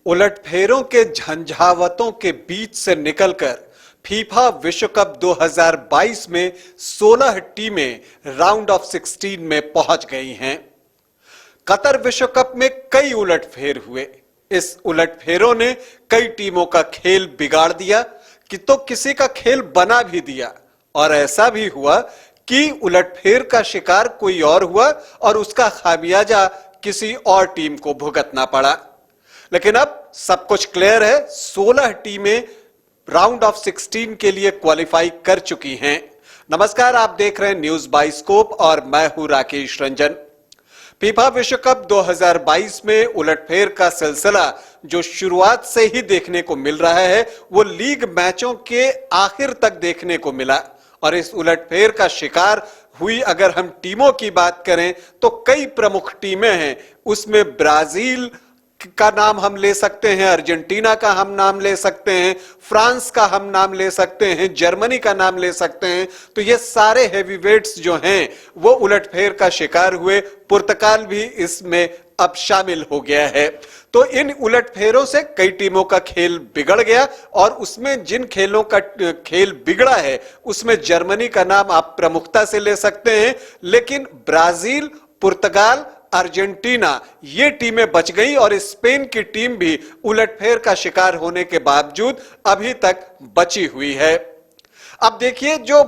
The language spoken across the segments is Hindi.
उलटफेरों के झंझावतों के बीच से निकलकर फीफा विश्व कप 2022 में 16 टीमें राउंड ऑफ 16 में पहुंच गई हैं। कतर विश्व कप में कई उलटफेर हुए। इस उलटफेरों ने कई टीमों का खेल बिगाड़ दिया कि तो किसी का खेल बना भी दिया, और ऐसा भी हुआ कि उलटफेर का शिकार कोई और हुआ और उसका खामियाजा किसी और टीम को भुगतना पड़ा। लेकिन अब सब कुछ क्लियर है। 16 टीमें राउंड ऑफ 16 के लिए क्वालिफाई कर चुकी हैं। नमस्कार, आप देख रहे हैं न्यूज बाइस्कोप और मैं हूं राकेश रंजन। फीफा विश्व कप 2022 में उलटफेर का सिलसिला जो शुरुआत से ही देखने को मिल रहा है, वो लीग मैचों के आखिर तक देखने को मिला। और इस उलटफेर का शिकार हुई अगर हम टीमों की बात करें तो कई प्रमुख टीमें हैं। उसमें ब्राजील का नाम हम ले सकते हैं, अर्जेंटीना का हम नाम ले सकते हैं, फ्रांस का हम नाम ले सकते हैं, जर्मनी का नाम ले सकते हैं। तो ये सारे हेवीवेट्स जो हैं वो उलटफेर का शिकार हुए। पुर्तगाल भी इसमें अब शामिल हो गया है। तो इन उलटफेरों से कई टीमों का खेल बिगड़ गया, और उसमें जिन खेलों का खेल बिगड़ा है उसमें जर्मनी का नाम आप प्रमुखता से ले सकते हैं। लेकिन ब्राजील, पुर्तगाल, अर्जेंटीना ये टीमें बच गई, और स्पेन की टीम भी उलटफेर का शिकार होने के बावजूद अभी तक बची हुई है। अब देखिए, जो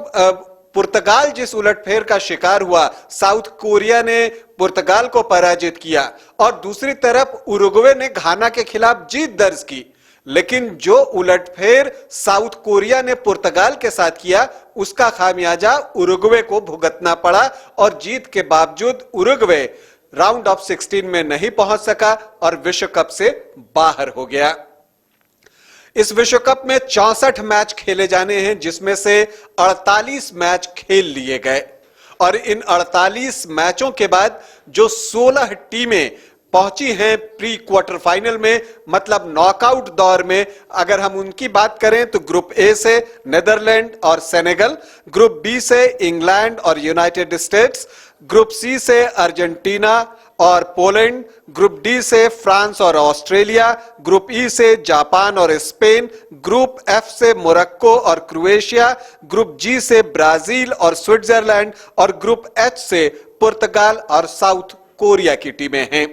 पुर्तगाल जिस उलटफेर का शिकार हुआ, साउथ कोरिया ने पुर्तगाल को पराजित किया और दूसरी तरफ उरुग्वे ने घाना के खिलाफ जीत दर्ज की। लेकिन जो उलटफेर साउथ कोरिया ने पुर्तगाल के साथ किया, उसका खामियाजा उरुग्वे को भुगतना पड़ा, और जीत के बावजूद उरुग्वे राउंड ऑफ 16 में नहीं पहुंच सका और विश्व कप से बाहर हो गया। इस विश्व कप में 64 मैच खेले जाने हैं, जिसमें से 48 मैच खेल लिए गए। और इन 48 मैचों के बाद जो 16 टीमें पहुंची हैं प्री क्वार्टर फाइनल में, मतलब नॉकआउट दौर में, अगर हम उनकी बात करें तो ग्रुप ए से नीदरलैंड और सेनेगल, ग्रुप बी से इंग्लैंड और यूनाइटेड स्टेट्स, ग्रुप सी से अर्जेंटीना और पोलैंड, ग्रुप डी से फ्रांस और ऑस्ट्रेलिया, ग्रुप ई से जापान और स्पेन, ग्रुप एफ से मोरक्को और क्रोएशिया, ग्रुप जी से ब्राजील और स्विट्जरलैंड, और ग्रुप एच से पुर्तगाल और साउथ कोरिया की टीमें हैं।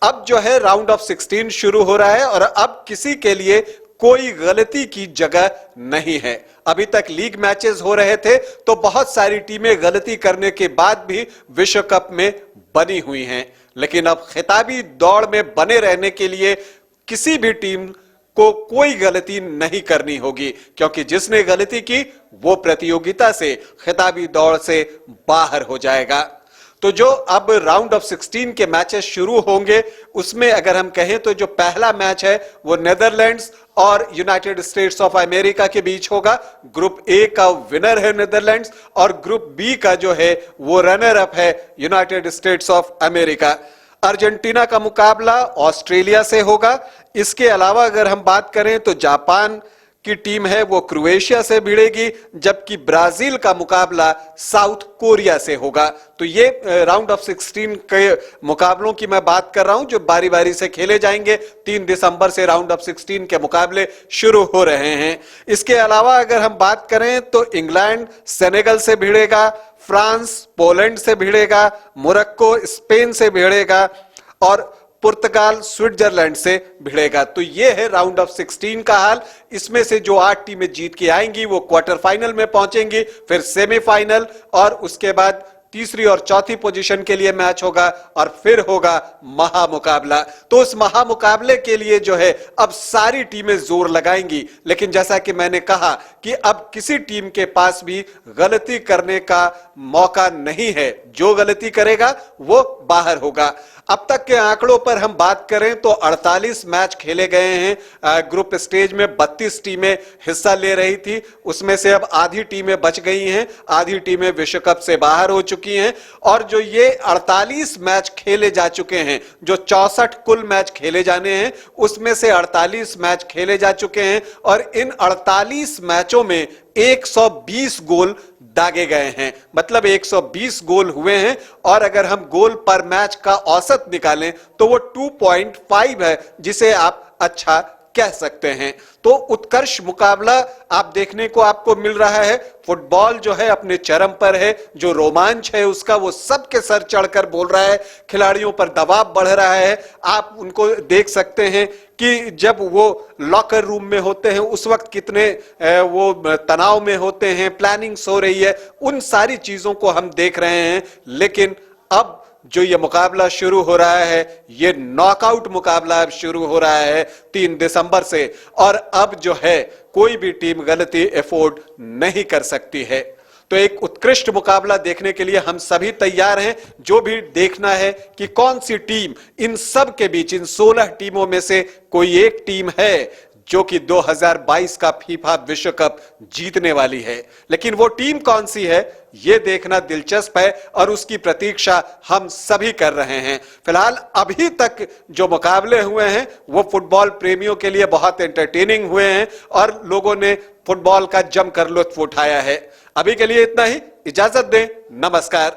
अब जो है राउंड ऑफ 16 शुरू हो रहा है, और अब किसी के लिए कोई गलती की जगह नहीं है। अभी तक लीग मैचेस हो रहे थे तो बहुत सारी टीमें गलती करने के बाद भी विश्व कप में बनी हुई हैं, लेकिन अब खिताबी दौड़ में बने रहने के लिए किसी भी टीम को कोई गलती नहीं करनी होगी, क्योंकि जिसने गलती की वो प्रतियोगिता से, खिताबी दौड़ से बाहर हो जाएगा। तो जो अब राउंड ऑफ 16 के मैचेस शुरू होंगे, उसमें अगर हम कहें तो जो पहला मैच है वो नीदरलैंड्स और यूनाइटेड स्टेट्स ऑफ अमेरिका के बीच होगा। ग्रुप ए का विनर है नीदरलैंड्स, और ग्रुप बी का जो है वो रनर अप है United states of America. Argentina का मुकाबला ऑस्ट्रेलिया से होगा। इसके अलावा अगर हम बात करें तो जापान की टीम है वो क्रोएशिया से भिड़ेगी, जबकि ब्राजील का मुकाबला साउथ कोरिया से होगा। तो ये राउंड ऑफ 16 के मुकाबलों की मैं बात कर रहा हूं जो बारी बारी से खेले जाएंगे। 3 दिसंबर से राउंड ऑफ 16 के मुकाबले शुरू हो रहे हैं। इसके अलावा अगर हम बात करें तो इंग्लैंड सेनेगल से भिड़ेगा, फ्रांस पोलैंड से भिड़ेगा, मोरक्को स्पेन से भिड़ेगा, और पुर्तगाल स्विट्जरलैंड से भिड़ेगा। तो यह है राउंड ऑफ 16 का हाल। इसमें से जो 8 टीमें जीत के आएंगी वो क्वार्टर फाइनल में पहुंचेंगी, फिर सेमीफाइनल, और उसके बाद तीसरी और चौथी पोजीशन के लिए मैच होगा, और फिर होगा महामुकाबला। तो उस महामुकाबले के लिए जो है अब सारी टीमें जोर लगाएंगी। लेकिन जैसा कि मैंने कहा कि अब किसी टीम के पास भी गलती करने का मौका नहीं है। जो गलती करेगा वो बाहर होगा। अब तक के आंकड़ों पर हम बात करें तो 48 मैच खेले गए हैं। ग्रुप स्टेज में 32 टीमें हिस्सा ले रही थी, उसमें से अब आधी टीमें बच गई हैं, आधी टीमें विश्व कप से बाहर हो चुकी हैं। और जो ये 48 मैच खेले जा चुके हैं, जो 64 कुल मैच खेले जाने हैं, उसमें से 48 मैच खेले जा चुके हैं, और इन 48 मैचों में 120 गोल दागे गए हैं, मतलब 120 गोल हुए हैं। और अगर हम गोल पर मैच का औसत निकालें तो वो 2.5 है, जिसे आप अच्छा कह सकते हैं। तो उत्कृष्ट मुकाबला आप देखने को आपको मिल रहा है। फुटबॉल जो है अपने चरम पर है, जो रोमांच है उसका वो सबके सर चढ़कर बोल रहा है, खिलाड़ियों पर दबाव बढ़ रहा है। आप उनको देख सकते हैं कि जब वो लॉकर रूम में होते हैं उस वक्त कितने वो तनाव में होते हैं, प्लानिंग्स हो रही है, उन सारी चीजों को हम देख रहे हैं। लेकिन अब जो ये मुकाबला शुरू हो रहा है, ये नॉकआउट मुकाबला अब शुरू हो रहा है 3 दिसंबर से, और अब जो है कोई भी टीम गलती अफोर्ड नहीं कर सकती है। तो एक उत्कृष्ट मुकाबला देखने के लिए हम सभी तैयार हैं। जो भी देखना है कि कौन सी टीम इन सब के बीच, इन 16 टीमों में से कोई एक टीम है जो कि 2022 का फीफा विश्व कप जीतने वाली है। लेकिन वो टीम कौन सी है ये देखना दिलचस्प है और उसकी प्रतीक्षा हम सभी कर रहे हैं। फिलहाल अभी तक जो मुकाबले हुए हैं वो फुटबॉल प्रेमियों के लिए बहुत एंटरटेनिंग हुए हैं और लोगों ने फुटबॉल का जमकर लुत्फ उठाया है। अभी के लिए इतना ही, इजाजत दें, नमस्कार।